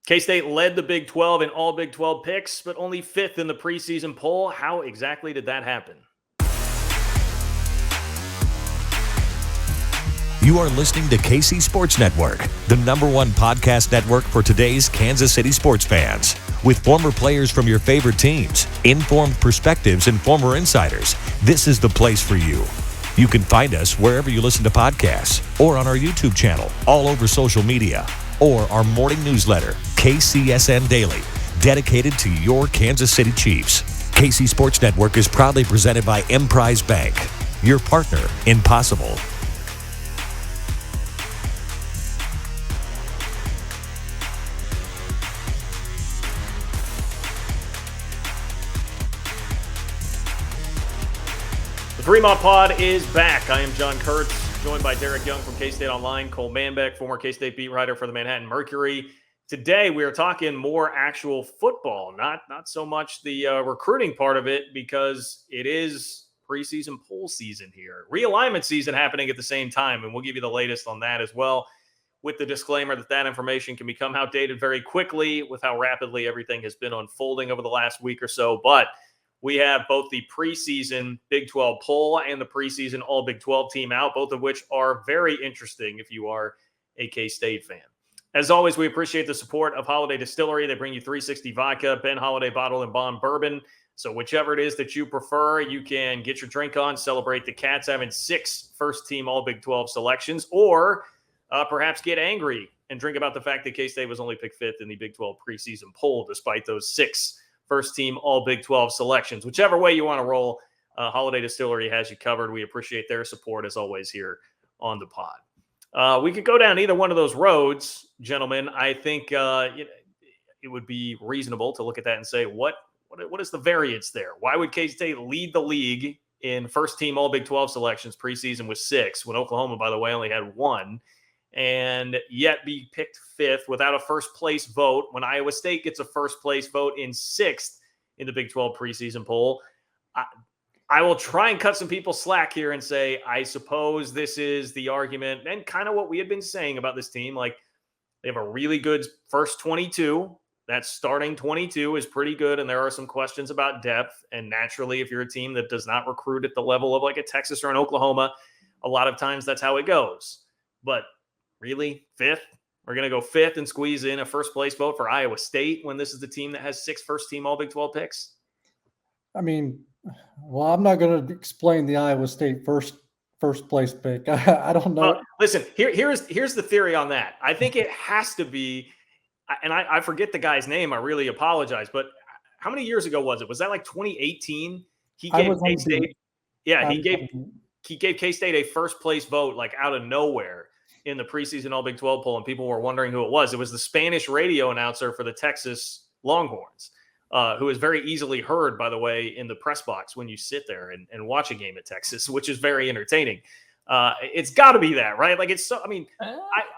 K-State led the Big 12 in all Big 12 picks, but only 5th in the preseason poll. How exactly did that happen? You are listening to KC Sports Network, the #1 podcast network for today's Kansas City sports fans. With former players from your favorite teams, informed perspectives, and former insiders, this is the place for you. You can find us wherever you listen to podcasts, or on our YouTube channel, all over social media, or our morning newsletter, KCSN Daily, dedicated to your Kansas City Chiefs. KC Sports Network is proudly presented by Emprise Bank, your partner in possible. Fremont Pod is back. I am John Kurtz, joined by Derek Young from K-State Online, Cole Manbeck, former K-State beat writer for the Manhattan Mercury. Today, we are talking more actual football, not so much the recruiting part of it, because it is preseason poll season here. Realignment season happening at the same time, and we'll give you the latest on that as well, with the disclaimer that information can become outdated very quickly with how rapidly everything has been unfolding over the last week or so. But we have both the preseason Big 12 poll and the preseason All Big 12 team out, both of which are very interesting if you are a K-State fan. As always, we appreciate the support of Holiday Distillery. They bring you 360 vodka, Ben Holiday Bottle and Bond Bourbon. So whichever it is that you prefer, you can get your drink on, celebrate the Cats having 6 first-team All Big 12 selections, or perhaps get angry and drink about the fact that K-State was only picked 5th in the Big 12 preseason poll, despite those 6 first-team All Big 12 selections. Whichever way you want to roll, Holiday Distillery has you covered. We appreciate their support, as always, here on the pod. We could go down either one of those roads, gentlemen. I think it would be reasonable to look at that and say, what is the variance there? Why would K-State lead the league in first-team All Big 12 selections preseason with 6, when Oklahoma, by the way, only had 1, and yet be picked 5th without a first-place vote when Iowa State gets a first-place vote in 6th in the Big 12 preseason poll? I will try and cut some people slack here and say, I suppose this is the argument and kind of what we had been saying about this team. Like, they have a really good first 22. That starting 22 is pretty good, and there are some questions about depth. And naturally, if you're a team that does not recruit at the level of like a Texas or an Oklahoma, a lot of times that's how it goes. But really, 5th? We're going to go 5th and squeeze in a first-place vote for Iowa State when this is the team that has 6 first-team All Big 12 picks? I mean, well, I'm not going to explain the Iowa State first-place pick. I don't know. Listen, here's the theory on that. I think it has to be, and I forget the guy's name. I really apologize. But how many years ago was it? Was that like 2018? He gave K-State. Yeah, he gave K-State a first-place vote like out of nowhere in the preseason All Big 12 poll, and people were wondering who it was. It was the Spanish radio announcer for the Texas Longhorns, who is very easily heard, by the way, in the press box when you sit there and watch a game at Texas, which is very entertaining. It's got to be that, right? Like, it's so, I mean,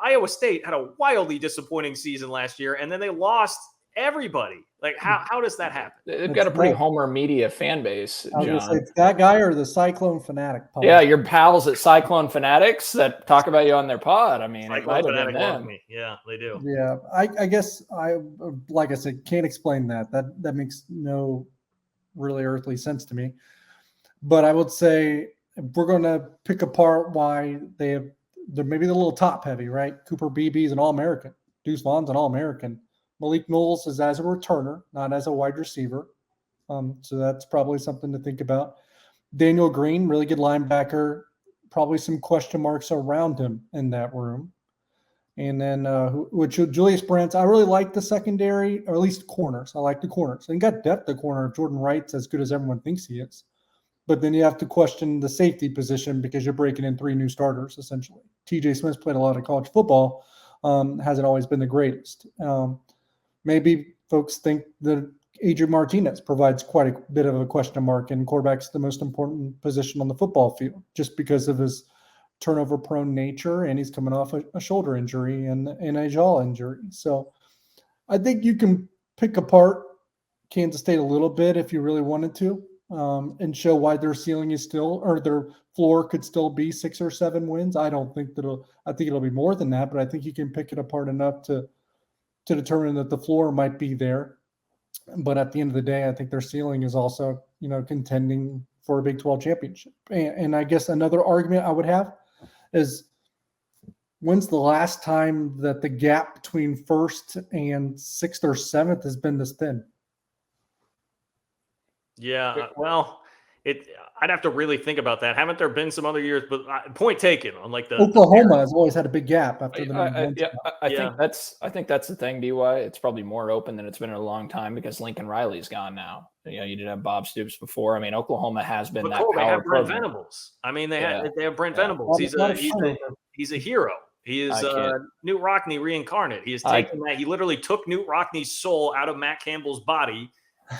Iowa State had a wildly disappointing season last year, and then they lost everybody. Like, how does that happen? They've got a pretty Homer media fan base, John. It's that guy or the Cyclone Fanatic pod? Yeah, your pals at Cyclone Fanatics that talk about you on their pod. I mean, it might have been them. Yeah, they do. Yeah, I guess like I said, can't explain that. That makes no really earthly sense to me. But I would say if we're going to pick apart why they're maybe a little top heavy, right? Cooper Beebe is an All-American. Deuce Vaughn's an All-American. Malik Knowles is as a returner, not as a wide receiver. So that's probably something to think about. Daniel Green, really good linebacker. Probably some question marks around him in that room. And then Julius Brents, I really like the secondary, or at least corners. I like the corners. And got depth at corner. Jordan Wright's as good as everyone thinks he is. But then you have to question the safety position because you're breaking in 3 new starters, essentially. TJ Smith's played a lot of college football. Hasn't always been the greatest. Maybe folks think that Adrian Martinez provides quite a bit of a question mark, and quarterback's the most important position on the football field just because of his turnover-prone nature, and he's coming off a shoulder injury and a jaw injury. So I think you can pick apart Kansas State a little bit if you really wanted to, and show why their ceiling is still, or their floor could still be 6 or 7 wins. I think it'll be more than that, but I think you can pick it apart enough to to determine that the floor might be there. But at the end of the day, I think their ceiling is also, contending for a Big 12 championship. And I guess another argument I would have is, when's the last time that the gap between first and sixth or seventh has been this thin? Yeah, well, I'd have to really think about that. Haven't there been some other years? But point taken on like the Oklahoma has always had a big gap after the number one. I think that's the thing, DY. It's probably more open than it's been in a long time because Lincoln Riley's gone now. You did have Bob Stoops before. I mean, Oklahoma has been that they power have Brent program. Venables. I mean, they have Brent Venables. He's a hero. He is Newt Rockne reincarnate. He has taken that. He literally took Newt Rockne's soul out of Matt Campbell's body,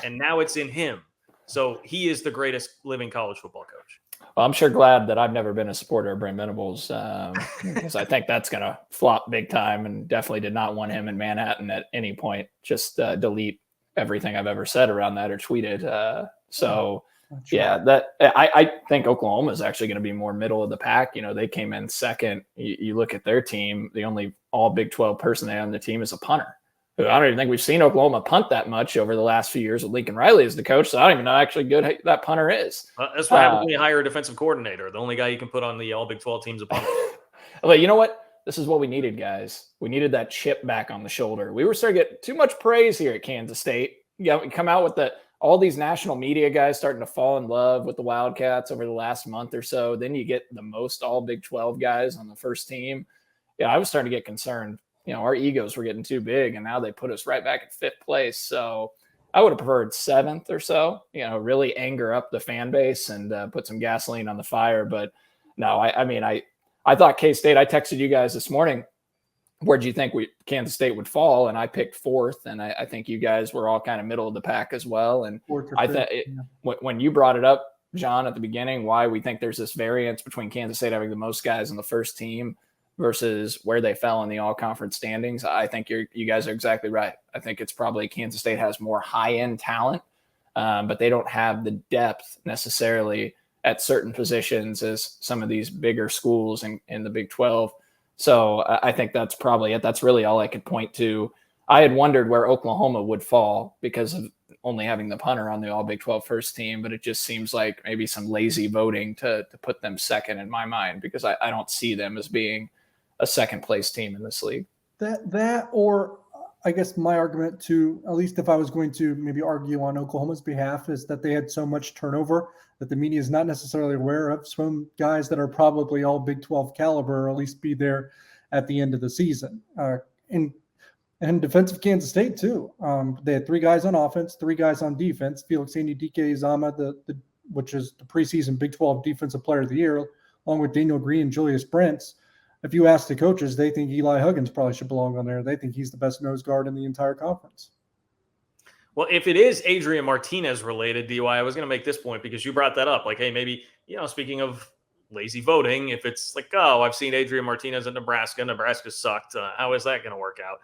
and now it's in him. So he is the greatest living college football coach. Well, I'm sure glad that I've never been a supporter of Brent Venables because I think that's going to flop big time, and definitely did not want him in Manhattan at any point. Just delete everything I've ever said around that or tweeted. I think Oklahoma is actually going to be more middle of the pack. They came in second. You look at their team, the only all Big 12 person they have on the team is a punter. I don't even think we've seen Oklahoma punt that much over the last few years with Lincoln Riley as the coach. So I don't even know actually good that punter is. That's what happens when you hire a defensive coordinator. The only guy you can put on the all Big 12 team's a punter. But you know what? This is what we needed, guys. We needed that chip back on the shoulder. We were starting to get too much praise here at Kansas State. We come out with all these national media guys starting to fall in love with the Wildcats over the last month or so. Then you get the most all Big 12 guys on the first team. Yeah, I was starting to get concerned. Our egos were getting too big, and now they put us right back at fifth place. So I would have preferred seventh or so, really anger up the fan base and put some gasoline on the fire. But no, I thought K-State, I texted you guys this morning, where'd you think Kansas State would fall? And I picked fourth, and I think you guys were all kind of middle of the pack as well. And I thought when you brought it up, John, at the beginning, why we think there's this variance between Kansas State having the most guys on the first team versus where they fell in the all-conference standings, I think you guys are exactly right. I think it's probably Kansas State has more high-end talent, but they don't have the depth necessarily at certain positions as some of these bigger schools in the Big 12. So I think that's probably it. That's really all I could point to. I had wondered where Oklahoma would fall because of only having the punter on the all Big 12 first team, but it just seems like maybe some lazy voting to put them second in my mind, because I don't see them as being a second place team in this league. That, or I guess my argument too, at least if I was going to maybe argue on Oklahoma's behalf, is that they had so much turnover that the media is not necessarily aware of. Some guys that are probably all Big 12 caliber, or at least be there at the end of the season. And defensive Kansas State too. They had 3 guys on offense, 3 guys on defense. Felix Anudike-Uzomah, which is the preseason Big 12 Defensive Player of the Year, along with Daniel Green and Julius Brents. If you ask the coaches, they think Eli Huggins probably should belong on there. They think he's the best nose guard in the entire conference. Well, if it is Adrian Martinez related, DY, I was going to make this point because you brought that up. Like, hey, maybe, speaking of lazy voting, if it's like, oh, I've seen Adrian Martinez at Nebraska. Nebraska sucked. How is that going to work out?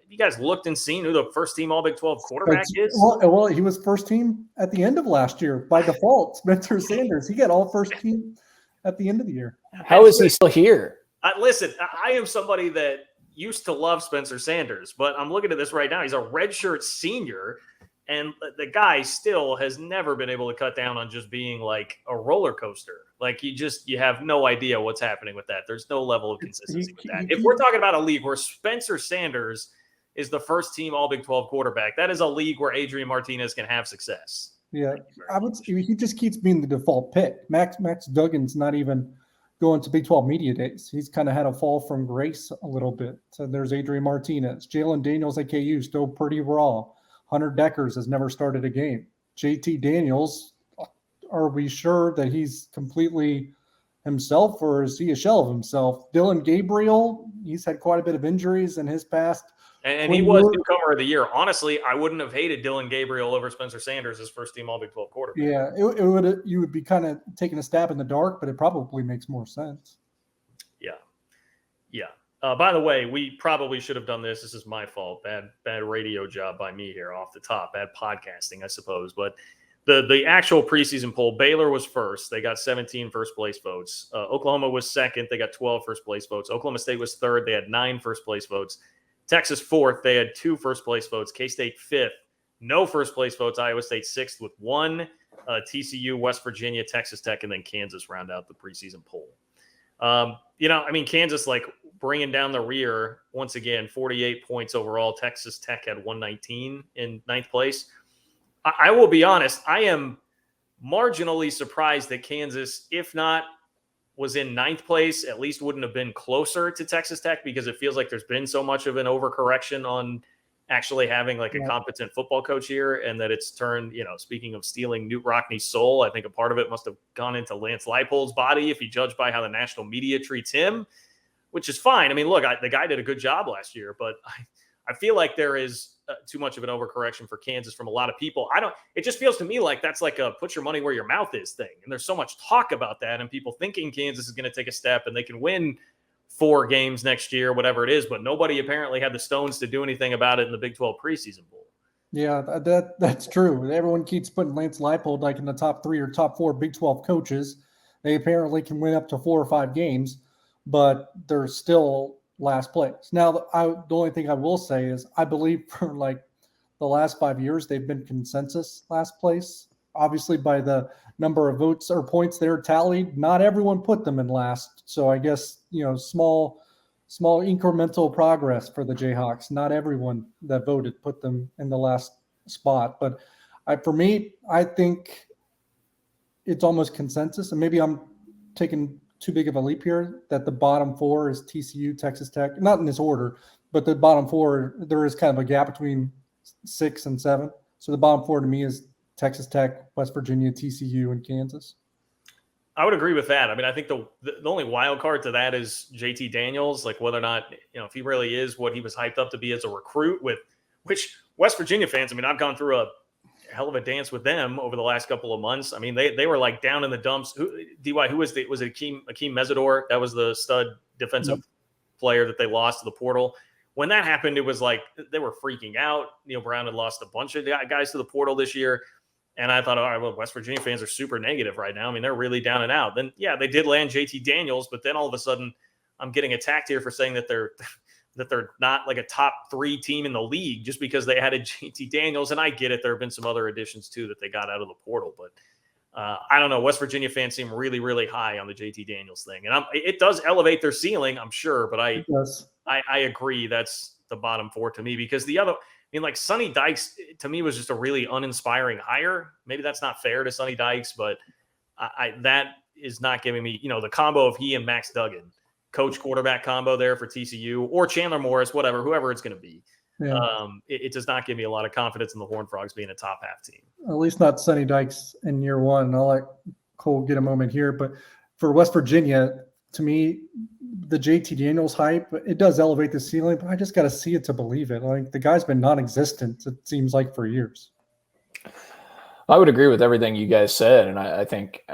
You guys looked and seen who the first team All Big 12 quarterback is? Well, he was first team at the end of last year by default. Spencer Sanders. He got all first team at the end of the year. How is he still here? Listen, I am somebody that used to love Spencer Sanders, but I'm looking at this right now. He's a redshirt senior, and the guy still has never been able to cut down on just being like a roller coaster. Like you have no idea what's happening with that. There's no level of consistency with that. If we're talking about a league where Spencer Sanders is the first team All Big 12 quarterback, that is a league where Adrian Martinez can have success. Yeah, I would say he just keeps being the default pick. Max Duggan's not even going to Big 12 media days. He's kind of had a fall from grace a little bit. So there's Adrian Martinez. Jalen Daniels at KU, still pretty raw. Hunter Deckers has never started a game. JT Daniels, are we sure that he's completely himself, or is he a shell of himself? Dylan Gabriel, he's had quite a bit of injuries in his past. And he was newcomer of the year. Honestly, I wouldn't have hated Dylan Gabriel over Spencer Sanders as first team All Big 12 quarterback. Yeah, you would be kind of taking a stab in the dark, but it probably makes more sense. Yeah. By the way, we probably should have done this. This is my fault. Bad radio job by me here off the top. Bad podcasting, I suppose. But the actual preseason poll, Baylor was first. They got 17 first place votes. Oklahoma was second. They got 12 first place votes. Oklahoma State was third. They had 9 first place votes. Texas 4th. They had 2 first-place votes. K-State 5th. No first-place votes. Iowa State 6th with 1. TCU, West Virginia, Texas Tech, and then Kansas round out the preseason poll. Kansas, like, bringing down the rear once again, 48 points overall. Texas Tech had 119 in 9th place. I will be honest, I am marginally surprised that Kansas, if not was in 9th place, at least wouldn't have been closer to Texas Tech, because it feels like there's been so much of an overcorrection on actually having like a competent football coach here, and that it's turned, speaking of stealing Newt Rockney's soul, I think a part of it must have gone into Lance Leipold's body if you judge by how the national media treats him, which is fine. I mean, look, the guy did a good job last year, but I feel like there is too much of an overcorrection for Kansas from a lot of people. It just feels to me like that's like a put your money where your mouth is thing. And there's so much talk about that and people thinking Kansas is going to take a step and they can win 4 games next year, whatever it is, but nobody apparently had the stones to do anything about it in the Big 12 preseason bowl. Yeah, that's true. Everyone keeps putting Lance Leipold like in the top 3 or top 4 Big 12 coaches. They apparently can win up to 4 or 5 games, but they're still last place. Now, the only thing I will say is I believe for like the last 5 years, they've been consensus last place. Obviously, by the number of votes or points they're tallied, not everyone put them in last. So I guess, small incremental progress for the Jayhawks. Not everyone that voted put them in the last spot. But for me, I think it's almost consensus. And maybe I'm taking too big of a leap here that the bottom 4 is TCU, Texas Tech, not in this order, but the bottom 4, there is kind of a gap between 6 and 7. So the bottom 4 to me is Texas Tech, West Virginia, TCU, and Kansas. I would agree with that. I mean, I think the only wild card to that is JT Daniels, like whether or not, if he really is what he was hyped up to be as a recruit, with which West Virginia fans, I mean, I've gone through a hell of a dance with them over the last couple of months. I mean, they were like down in the dumps. Who was it Akeem Mesidor? That was the stud defensive player that they lost to the portal. When that happened, it was like they were freaking out. Neil Brown had lost a bunch of guys to the portal this year. And I thought, all right, well, West Virginia fans are super negative right now. I mean, they're really down and out. Then, yeah, they did land JT Daniels, but then all of a sudden I'm getting attacked here for saying that they're not like a top 3 team in the league just because they added JT Daniels. And I get it. There have been some other additions too that they got out of the portal, but I don't know. West Virginia fans seem really, really high on the JT Daniels thing. And it does elevate their ceiling, I'm sure, but I agree. That's the bottom 4 to me, because the other, like Sonny Dykes to me was just a really uninspiring hire. Maybe that's not fair to Sonny Dykes, but that is not giving me, the combo of he and Max Duggan, coach quarterback combo there for TCU, or Chandler Morris, whoever it's going to be. Yeah. It does not give me a lot of confidence in the Horned Frogs being a top half team. At least not Sonny Dykes in year 1. I'll let Cole get a moment here, but for West Virginia, to me, the JT Daniels hype, it does elevate the ceiling, but I just got to see it to believe it. Like, the guy's been non-existent, it seems like, for years. I would agree with everything you guys said, and I think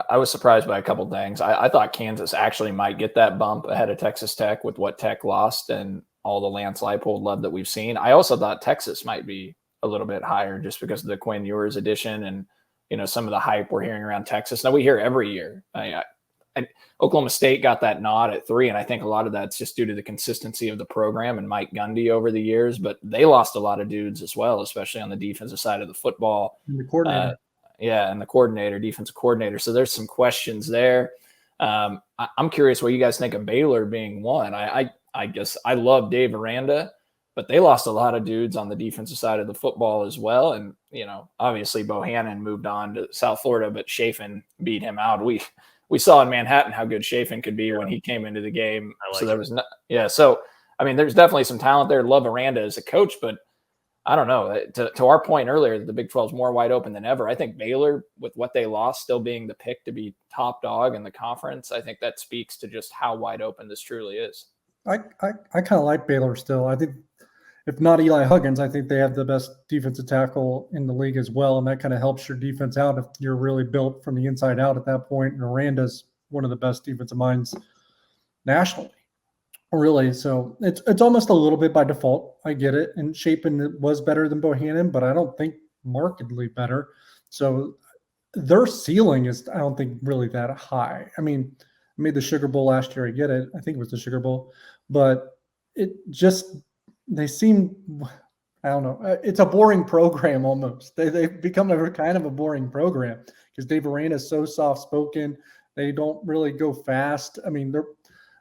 I was surprised by a couple things. I thought Kansas actually might get that bump ahead of Texas Tech with what Tech lost and all the Lance Leipold love that we've seen. I also thought Texas might be a little bit higher just because of the Quinn Ewers addition and, some of the hype we're hearing around Texas. Now, we hear every year. And Oklahoma State got that nod at 3, and I think a lot of that's just due to the consistency of the program and Mike Gundy over the years. But they lost a lot of dudes as well, especially on the defensive side of the football. And the coordinator. And the defensive coordinator. So there's some questions there. I'm curious what you guys think of Baylor being 1. I guess I love Dave Aranda, but they lost a lot of dudes on the defensive side of the football as well. And, obviously Bohannon moved on to South Florida, but Chafin beat him out. We saw in Manhattan how good Chafin could be when he came into the game. So there was So, I mean, there's definitely some talent there. Love Aranda as a coach, but I don't know. To our point earlier, the Big 12 is more wide open than ever. I think Baylor, with what they lost, still being the pick to be top dog in the conference, I think that speaks to just how wide open this truly is. I kind of like Baylor still. I think if not Eli Huggins, I think they have the best defensive tackle in the league as well, and that kind of helps your defense out if you're really built from the inside out at that point. And Aranda's one of the best defensive minds nationally, really. So it's almost a little bit by default. I get it. And Chapin was better than Bohannon, but I don't think markedly better. So their ceiling is, I don't think, really that high. I mean, I made the Sugar Bowl last year. I get it. I think it was the Sugar Bowl, but it just they seem, I don't know. It's a boring program almost. They've become a kind of a boring program because Dave Arena is so soft spoken. They don't really go fast. I mean,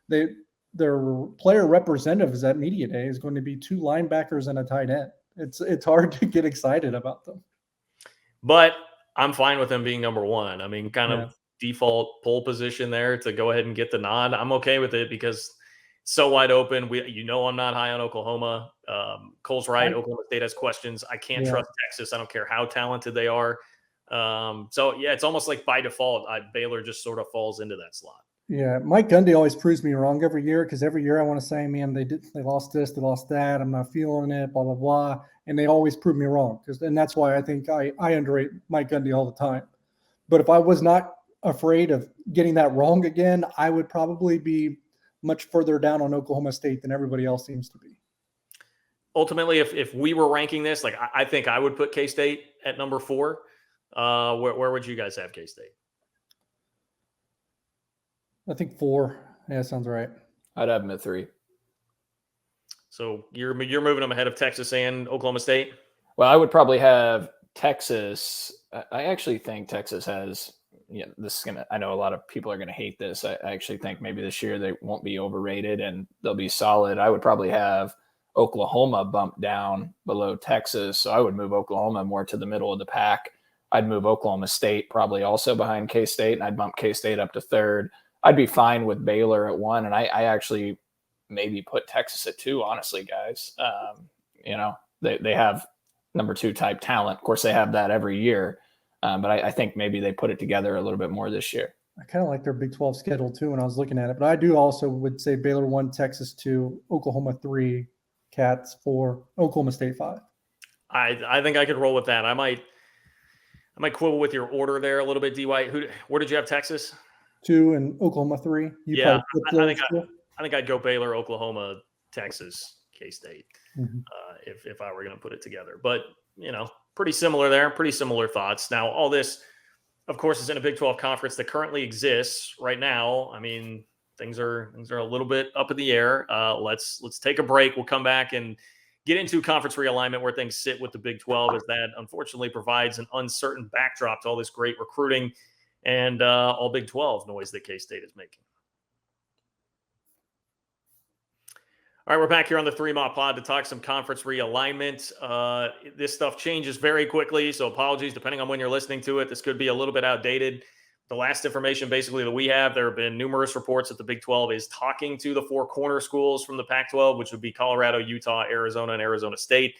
their player representatives at media day is going to be 2 linebackers and a tight end. It's hard to get excited about them. But I'm fine with them being number 1. I mean, kind of default pole position there to go ahead and get the nod. I'm okay with it because it's so wide open. I'm not high on Oklahoma. Cole's right. Oklahoma State has questions. I can't trust Texas. I don't care how talented they are. It's almost like by default, Baylor just sort of falls into that slot. Yeah, Mike Gundy always proves me wrong every year because every year I want to say, man, they lost this, they lost that. I'm not feeling it, blah, blah, blah. And they always prove me wrong. And that's why I think I underrate Mike Gundy all the time. But if I was not afraid of getting that wrong again, I would probably be much further down on Oklahoma State than everybody else seems to be. Ultimately, if we were ranking this, like I think I would put K-State at number 4. Where would you guys have K-State? I think 4. Yeah, sounds right. I'd have them at 3. So you're moving them ahead of Texas and Oklahoma State? Well, I would probably have Texas. I actually think Texas has, I know a lot of people are going to hate this. I actually think maybe this year they won't be overrated and they'll be solid. I would probably have Oklahoma bumped down below Texas. So I would move Oklahoma more to the middle of the pack. I'd move Oklahoma State probably also behind K-State, and I'd bump K-State up to 3rd. I'd be fine with Baylor at 1, and I actually maybe put Texas at 2, honestly, guys. They have number 2 type talent. Of course, they have that every year, but I think maybe they put it together a little bit more this year. I kind of like their Big 12 schedule, too, when I was looking at it. But I do also would say Baylor 1, Texas 2, Oklahoma 3, Cats 4, Oklahoma State 5. I think I could roll with that. I might quibble with your order there a little bit, D. White. Where did you have Texas? 2 and Oklahoma 3. I think I'd go Baylor, Oklahoma, Texas, K-State, if I were going to put it together. But, pretty similar there, pretty similar thoughts. Now, all this, of course, is in a Big 12 conference that currently exists right now. I mean, things are a little bit up in the air. Let's take a break. We'll come back and get into conference realignment where things sit with the Big 12, as that unfortunately provides an uncertain backdrop to all this great recruiting and all Big 12 noise that K-State is making. All right, we're back here on the 3-Mile Pod to talk some conference realignment. This stuff changes very quickly, so apologies depending on when you're listening to it. This could be a little bit outdated. The last information basically that we have, there have been numerous reports that the Big 12 is talking to the 4 corner schools from the Pac-12, which would be Colorado, Utah, Arizona, and Arizona State.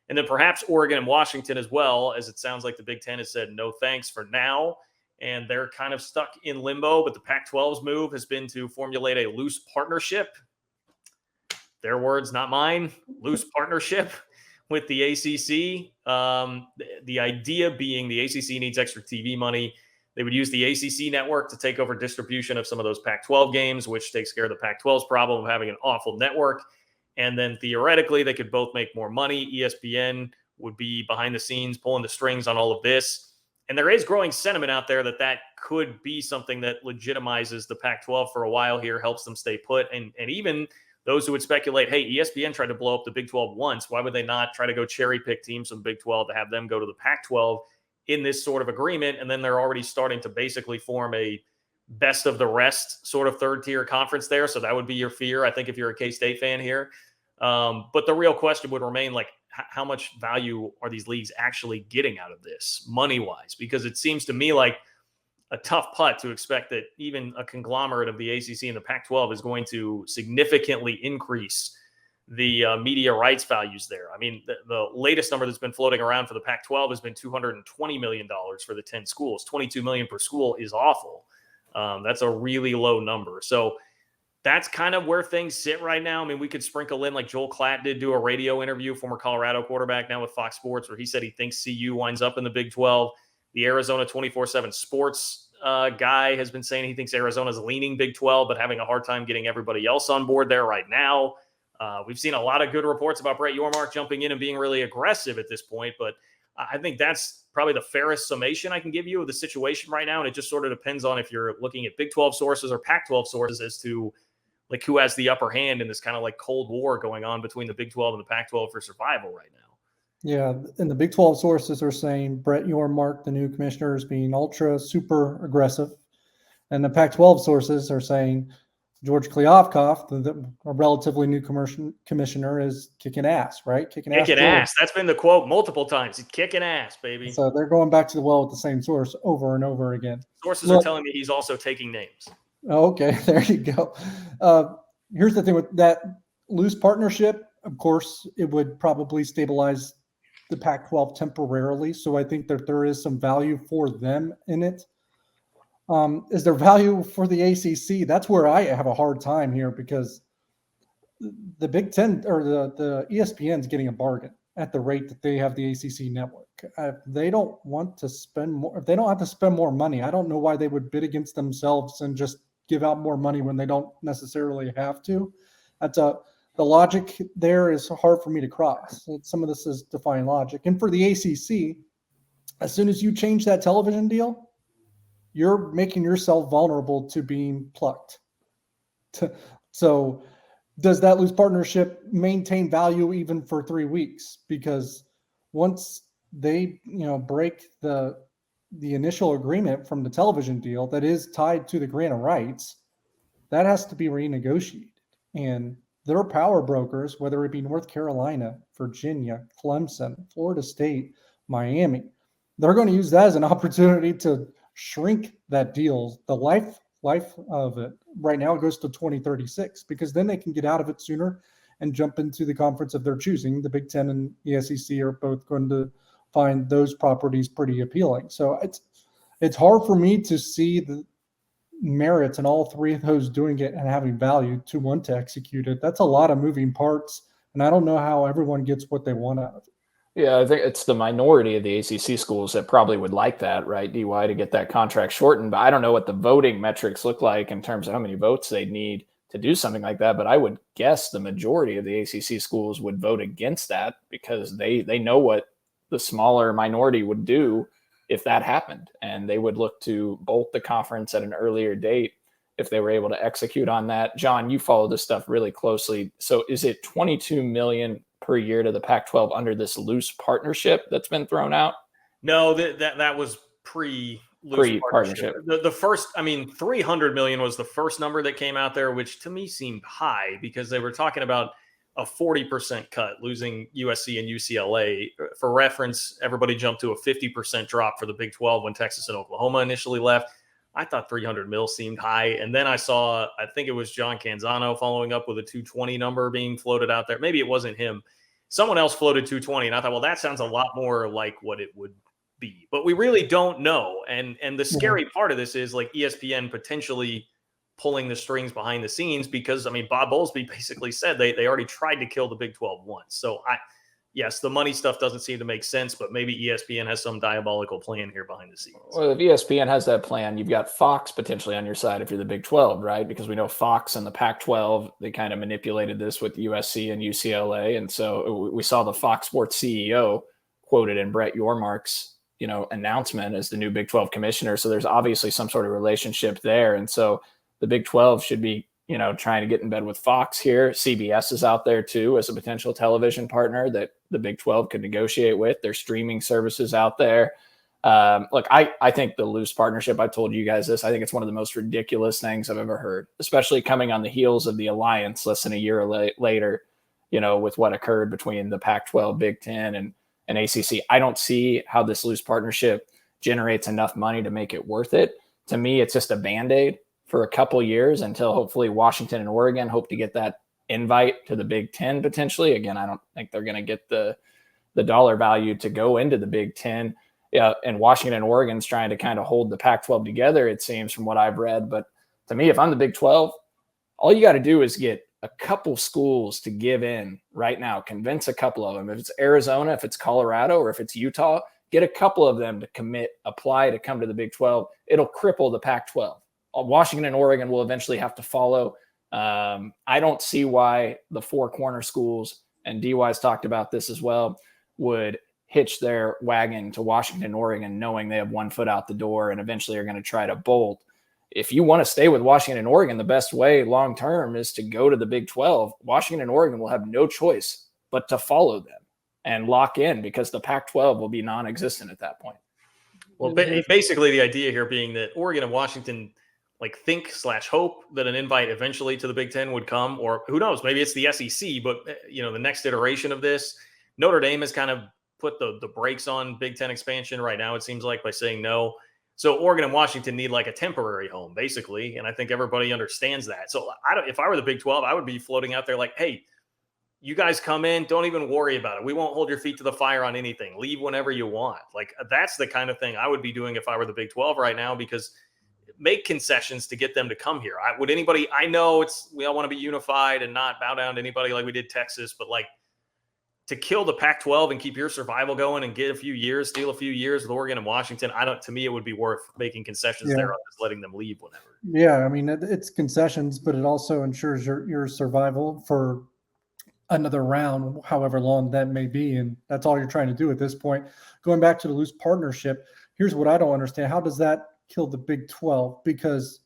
And then perhaps Oregon and Washington as well, as it sounds like the Big 10 has said no thanks for now. And they're kind of stuck in limbo. But the Pac-12's move has been to formulate a loose partnership. Their words, not mine. Loose partnership with the ACC. The idea being the ACC needs extra TV money. They would use the ACC network to take over distribution of some of those Pac-12 games, which takes care of the Pac-12's problem of having an awful network. And then theoretically, they could both make more money. ESPN would be behind the scenes pulling the strings on all of this. And there is growing sentiment out there that could be something that legitimizes the Pac-12 for a while here, helps them stay put. And even those who would speculate, hey, ESPN tried to blow up the Big 12 once. Why would they not try to go cherry pick teams from the Big 12 to have them go to the Pac-12 in this sort of agreement? And then they're already starting to basically form a best of the rest sort of 3rd-tier conference there. So that would be your fear, I think, if you're a K-State fan here. But the real question would remain, like, how much value are these leagues actually getting out of this money-wise? Because it seems to me like a tough putt to expect that even a conglomerate of the ACC and the Pac-12 is going to significantly increase the media rights values there. I mean, the latest number that's been floating around for the Pac-12 has been $220 million for the 10 schools. $22 million per school is awful. That's a really low number. So that's kind of where things sit right now. I mean, we could sprinkle in, like Joel Klatt did do a radio interview, former Colorado quarterback, now with Fox Sports, where he said he thinks CU winds up in the Big 12. The Arizona 24/7 Sports guy has been saying he thinks Arizona's leaning Big 12, but having a hard time getting everybody else on board there right now. We've seen a lot of good reports about Brett Yormark jumping in and being really aggressive at this point, but I think that's probably the fairest summation I can give you of the situation right now. And it just sort of depends on if you're looking at Big 12 sources or Pac-12 sources as to, like who has the upper hand in this kind of like Cold War going on between the Big 12 and the Pac-12 for survival right now. Yeah, and the Big 12 sources are saying Brett Yormark, the new commissioner, is being ultra super aggressive, and the Pac-12 sources are saying George Kliavkoff, a relatively new commissioner, is kicking ass, right? Kicking ass. That's been the quote multiple times. He's kicking ass, baby. So they're going back to the well with the same source over and over again. Sources are telling me he's also taking names. Okay, there you go. Here's the thing with that loose partnership. Of course, it would probably stabilize the Pac-12 temporarily. So I think that there is some value for them in it. Is there value for the ACC? That's where I have a hard time here, because the Big Ten or the ESPN is getting a bargain at the rate that they have the ACC network. They don't want to spend more. If they don't have to spend more money, I don't know why they would bid against themselves and just give out more money when they don't necessarily have to. The logic there is hard for me to cross. Some of this is defying logic. And for the ACC, as soon as you change that television deal, you're making yourself vulnerable to being plucked. So does that loose partnership maintain value even for 3 weeks? Because once they, break the initial agreement from the television deal that is tied to the grant of rights, that has to be renegotiated. And their power brokers, whether it be North Carolina, Virginia, Clemson, Florida State, Miami, they're going to use that as an opportunity to shrink that deal. The life of it right now goes to 2036, because then they can get out of it sooner and jump into the conference of their choosing. The Big Ten and the SEC are both going to find those properties pretty appealing. So it's hard for me to see the merits in all three of those doing it and having value to want to execute it. That's a lot of moving parts, and I don't know how everyone gets what they want out of it. Yeah, I think it's the minority of the ACC schools that probably would like that, right, DY, to get that contract shortened. But I don't know what the voting metrics look like in terms of how many votes they'd need to do something like that. But I would guess the majority of the ACC schools would vote against that, because they know what the smaller minority would do if that happened. And they would look to bolt the conference at an earlier date if they were able to execute on that. John, you follow this stuff really closely. So is it $22 million per year to the Pac-12 under this loose partnership that's been thrown out? No, that was pre-loose partnership. The first, $300 million was the first number that came out there, which to me seemed high, because they were talking about a 40% cut, losing USC and UCLA. For reference, everybody jumped to a 50% drop for the Big 12 when Texas and Oklahoma initially left. I thought 300 mil seemed high. And then I saw, I think it was John Canzano following up with a 220 number being floated out there. Maybe it wasn't him. Someone else floated 220. And I thought, well, that sounds a lot more like what it would be. But we really don't know. And the scary part of this is like ESPN potentially pulling the strings behind the scenes, because, Bob Bowlesby basically said they already tried to kill the Big 12 once. So yes, the money stuff doesn't seem to make sense, but maybe ESPN has some diabolical plan here behind the scenes. Well, if ESPN has that plan, you've got Fox potentially on your side if you're the Big 12, right? Because we know Fox and the Pac-12, they kind of manipulated this with USC and UCLA. And so we saw the Fox Sports CEO quoted in Brett Yormark's, announcement as the new Big 12 commissioner. So there's obviously some sort of relationship there. And so the Big 12 should be, trying to get in bed with Fox here. CBS is out there too as a potential television partner that the Big 12 could negotiate with. There's streaming services out there. Look, I think the loose partnership, I told you guys this, I think it's one of the most ridiculous things I've ever heard, especially coming on the heels of the alliance less than a year later, with what occurred between the Pac-12, Big Ten, and ACC. I don't see how this loose partnership generates enough money to make it worth it. To me, it's just a Band-Aid for a couple years until hopefully Washington and Oregon hope to get that invite to the Big Ten potentially. Again, I don't think they're going to get the dollar value to go into the Big Ten. Yeah, and Washington and Oregon's trying to kind of hold the Pac-12 together, it seems, from what I've read. But to me, if I'm the Big 12, all you got to do is get a couple schools to give in right now, convince a couple of them. If it's Arizona, if it's Colorado, or if it's Utah, get a couple of them to commit, apply to come to the Big 12. It'll cripple the Pac-12. Washington and Oregon will eventually have to follow. I don't see why the four corner schools, and DY's talked about this as well, would hitch their wagon to Washington and Oregon knowing they have 1 foot out the door and eventually are going to try to bolt. if you want to stay with Washington and Oregon, the best way long term is to go to the Big 12. Washington and Oregon will have no choice but to follow them and lock in, because the Pac-12 will be non-existent at that point. Well, basically the idea here being that Oregon and Washington like think/hope that an invite eventually to the Big Ten would come, or who knows, maybe it's the SEC, but the next iteration of this. Notre Dame has kind of put the brakes on Big Ten expansion right now, it seems like, by saying no. So Oregon and Washington need like a temporary home, basically, and I think everybody understands that. So if I were the Big 12, I would be floating out there like, hey, you guys come in, don't even worry about it. We won't hold your feet to the fire on anything. Leave whenever you want. Like, that's the kind of thing I would be doing if I were the Big 12 right now, because make concessions to get them to come here. I know we all want to be unified and not bow down to anybody like we did Texas, but like, to kill the Pac-12 and keep your survival going and steal a few years with Oregon and Washington, to me, it would be worth making concessions there on just letting them leave whenever. Yeah, I mean, it's concessions, but it also ensures your survival for another round, however long that may be. And that's all you're trying to do at this point. Going back to the loose partnership, here's what I don't understand. How does that kill the Big 12? Because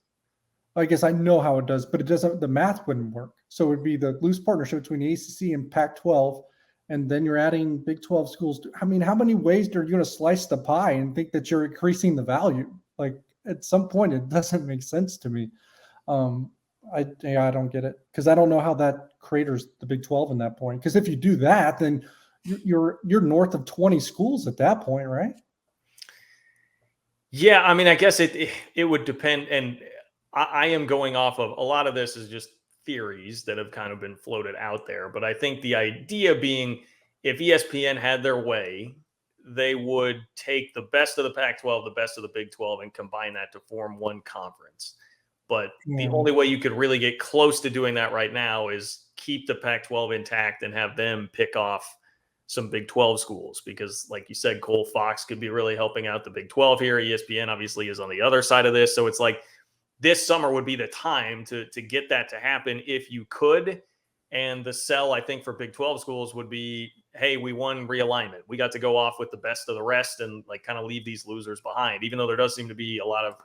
I guess I know how it does, but it doesn't, the math wouldn't work. So it would be the loose partnership between the ACC and Pac-12, and then you're adding Big 12 schools. I mean, how many ways are you going to slice the pie and think that you're increasing the value? Like, at some point, it doesn't make sense to me. I don't get it, because I don't know how that craters the Big 12 in that point. Because if you do that, then you're north of 20 schools at that point, right? Yeah, I mean, I guess it would depend, and I am going off of a lot of this is just theories that have kind of been floated out there. But I think the idea being, if ESPN had their way, they would take the best of the Pac-12, the best of the Big 12, and combine that to form one conference. But the only way you could really get close to doing that right now is keep the Pac-12 intact and have them pick off some Big 12 schools, because like you said, Cole, Fox could be really helping out the Big 12 here. ESPN obviously is on the other side of this. So it's like, this summer would be the time to get that to happen if you could. And the sell, I think, for Big 12 schools would be, hey, we won realignment. We got to go off with the best of the rest and like kind of leave these losers behind, even though there does seem to be a lot of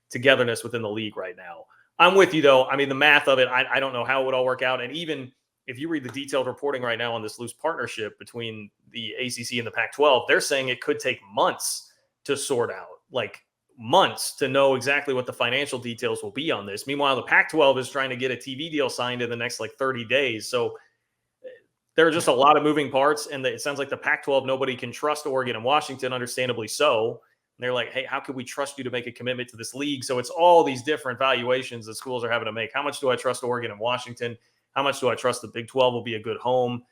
togetherness within the league right now. I'm with you, though. I mean, the math of it, I don't know how it would all work out. And even if you read the detailed reporting right now on this loose partnership between the ACC and the Pac-12, they're saying it could take months to sort out, like months to know exactly what the financial details will be on this. Meanwhile, the Pac-12 is trying to get a TV deal signed in the next like 30 days. So there are just a lot of moving parts. And it sounds like the Pac-12, nobody can trust Oregon and Washington, understandably so. And they're like, hey, how can we trust you to make a commitment to this league? So it's all these different valuations that schools are having to make. How much do I trust Oregon and Washington? How much do I trust the Big 12 will be a good home?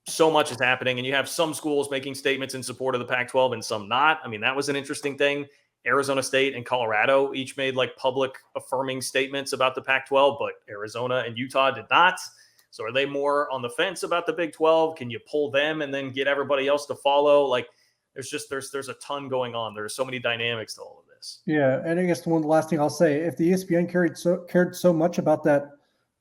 So much is happening, and you have some schools making statements in support of the Pac-12 and some not. I mean, that was an interesting thing. Arizona State and Colorado each made like public affirming statements about the Pac-12, but Arizona and Utah did not. So are they more on the fence about the Big 12? Can you pull them and then get everybody else to follow? Like, there's a ton going on. There's so many dynamics to all of this. Yeah, and I guess the last thing I'll say, if the ESPN cared so much about that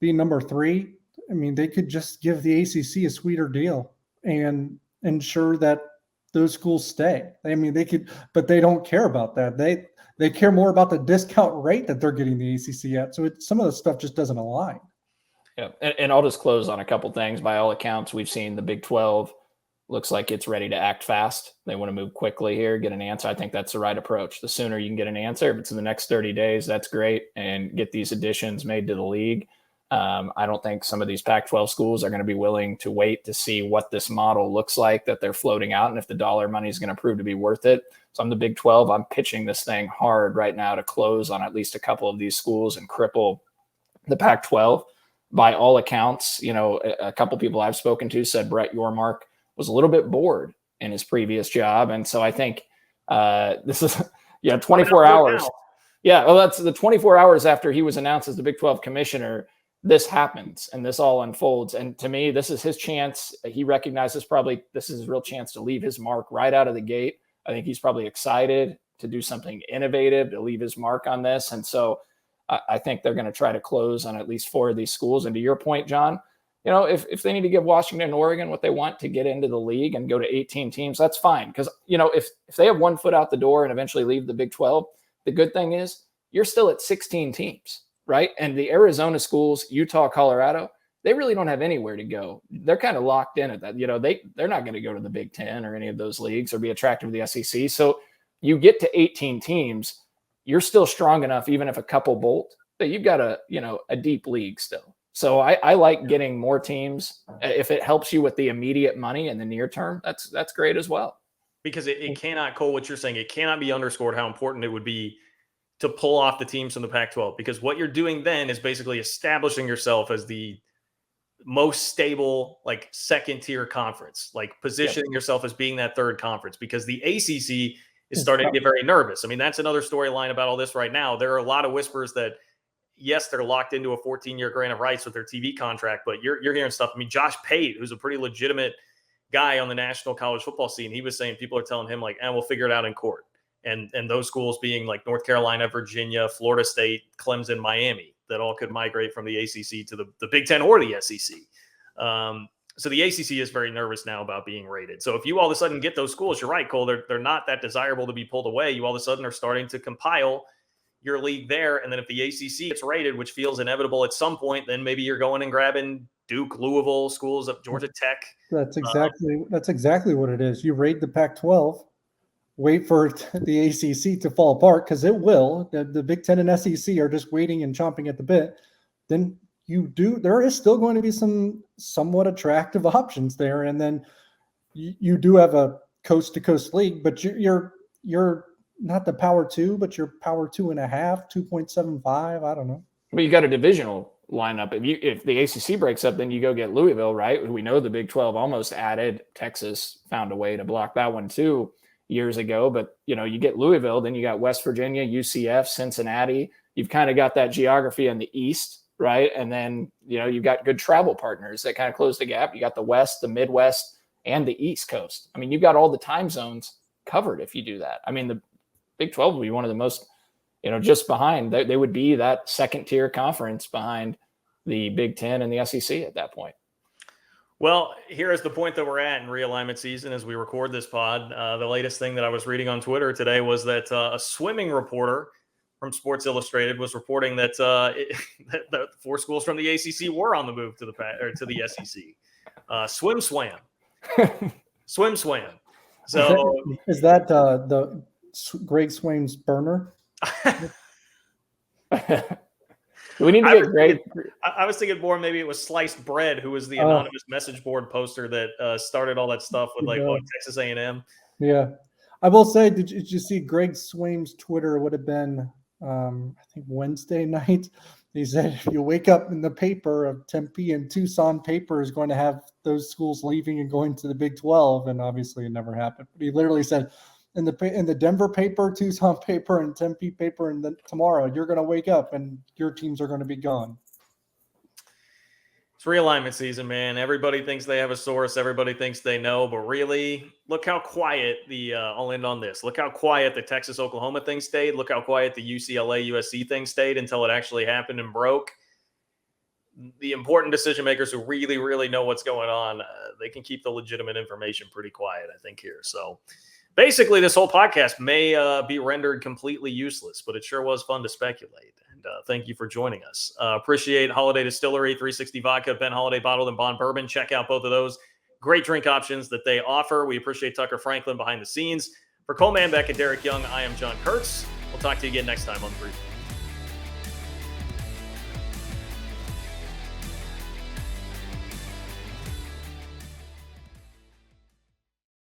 being number 3, I mean, they could just give the ACC a sweeter deal and ensure that those schools stay. I mean, they could, but they don't care about that. They care more about the discount rate that they're getting the ACC at. So some of the stuff just doesn't align. Yeah, and I'll just close on a couple things. By all accounts, we've seen the Big 12 looks like it's ready to act fast. They want to move quickly here, get an answer. I think that's the right approach. The sooner you can get an answer, if it's in the next 30 days, that's great, and get these additions made to the league. I don't think some of these Pac-12 schools are going to be willing to wait to see what this model looks like that they're floating out, and if the dollar money is going to prove to be worth it. So I'm the Big 12. I'm pitching this thing hard right now to close on at least a couple of these schools and cripple the Pac-12. By all accounts, a couple people I've spoken to said Brett Yormark was a little bit bored in his previous job. And so I think this is 24 hours. Yeah, well, that's the 24 hours after he was announced as the Big 12 commissioner. This happens and this all unfolds. And to me, this is his chance. He recognizes probably this is his real chance to leave his mark right out of the gate. I think he's probably excited to do something innovative, to leave his mark on this. And so I think they're going to try to close on at least 4 of these schools. And to your point, John, if they need to give Washington and Oregon what they want to get into the league and go to 18 teams, that's fine. Because, if they have one foot out the door and eventually leave the Big 12, the good thing is you're still at 16 teams, right? And the Arizona schools, Utah, Colorado, they really don't have anywhere to go. They're kind of locked in at that. They're not going to go to the Big Ten or any of those leagues or be attractive to the SEC. So you get to 18 teams, you're still strong enough, even if a couple bolt, that you've got a deep league still. So I like getting more teams. If it helps you with the immediate money in the near term, that's great as well. Because it cannot, Cole, what you're saying, it cannot be underscored how important it would be to pull off the teams from the Pac-12. Because what you're doing then is basically establishing yourself as the most stable, like second tier conference, like positioning yourself as being that third conference, because the ACC is starting to get very nervous. I mean, that's another storyline about all this right now. There are a lot of whispers that, yes, they're locked into a 14-year grant of rights with their TV contract, but you're hearing stuff. I mean, Josh Pate, who's a pretty legitimate guy on the national college football scene, he was saying people are telling him like, we'll figure it out in court. And those schools being like North Carolina, Virginia, Florida State, Clemson, Miami, that all could migrate from the ACC to the Big Ten or the SEC. So the ACC is very nervous now about being rated. So if you all of a sudden get those schools, you're right, Cole, they're not that desirable to be pulled away. You all of a sudden are starting to compile your league there. And then if the ACC gets rated, which feels inevitable at some point, then maybe you're going and grabbing Duke, Louisville, schools of Georgia Tech. That's exactly what it is. You rate the Pac-12, wait for the ACC to fall apart, because it will. The Big Ten and SEC are just waiting and chomping at the bit. Then there is still going to be some somewhat attractive options there. And then you do have a coast to coast league, but you're not the power 2, but you're power 2.5, 2.75. I don't know. Well, you got a divisional lineup. If the ACC breaks up, then you go get Louisville, right? We know the Big 12 almost added. Texas found a way to block that one too years ago. But, you get Louisville, then you got West Virginia, UCF, Cincinnati. You've kind of got that geography in the East, right? And then, you've got good travel partners that kind of close the gap. You got the West, the Midwest, and the East Coast. I mean, you've got all the time zones covered if you do that. I mean, the Big 12 would be one of the most, just behind. They would be that second tier conference behind the Big Ten and the SEC at that point. Well, here is the point that we're at in realignment season as we record this pod. The latest thing that I was reading on Twitter today was that a swimming reporter from Sports Illustrated was reporting that that 4 schools from the ACC were on the move to the SEC. Swim swam. So is that the Greg Swaim's burner? We need to get Greg. I was thinking more maybe it was Sliced Bread, who was the anonymous message board poster that started all that stuff with Texas A&M. Yeah, I will say, did you see Greg Swaim's Twitter? Would have been I think Wednesday night. He said if you wake up in the paper of Tempe and Tucson paper is going to have those schools leaving and going to the Big 12, and obviously it never happened. But he literally said, in the Denver paper, Tucson paper, and Tempe paper, and then tomorrow you're going to wake up and your teams are going to be gone. It's realignment season, man. Everybody thinks they have a source. Everybody thinks they know, but really, look how quiet I'll end on this. Look how quiet the Texas-Oklahoma thing stayed. Look how quiet the UCLA-USC thing stayed until it actually happened and broke. The important decision makers who really, really know what's going on, they can keep the legitimate information pretty quiet, I think, here. So basically, this whole podcast may be rendered completely useless, but it sure was fun to speculate. And thank you for joining us. Appreciate Holiday Distillery, 360 Vodka, Ben Holiday Bottled and Bond Bourbon. Check out both of those great drink options that they offer. We appreciate Tucker Franklin behind the scenes. For Cole Manbeck and Derek Young, I am John Kurtz. We'll talk to you again next time on The Brief.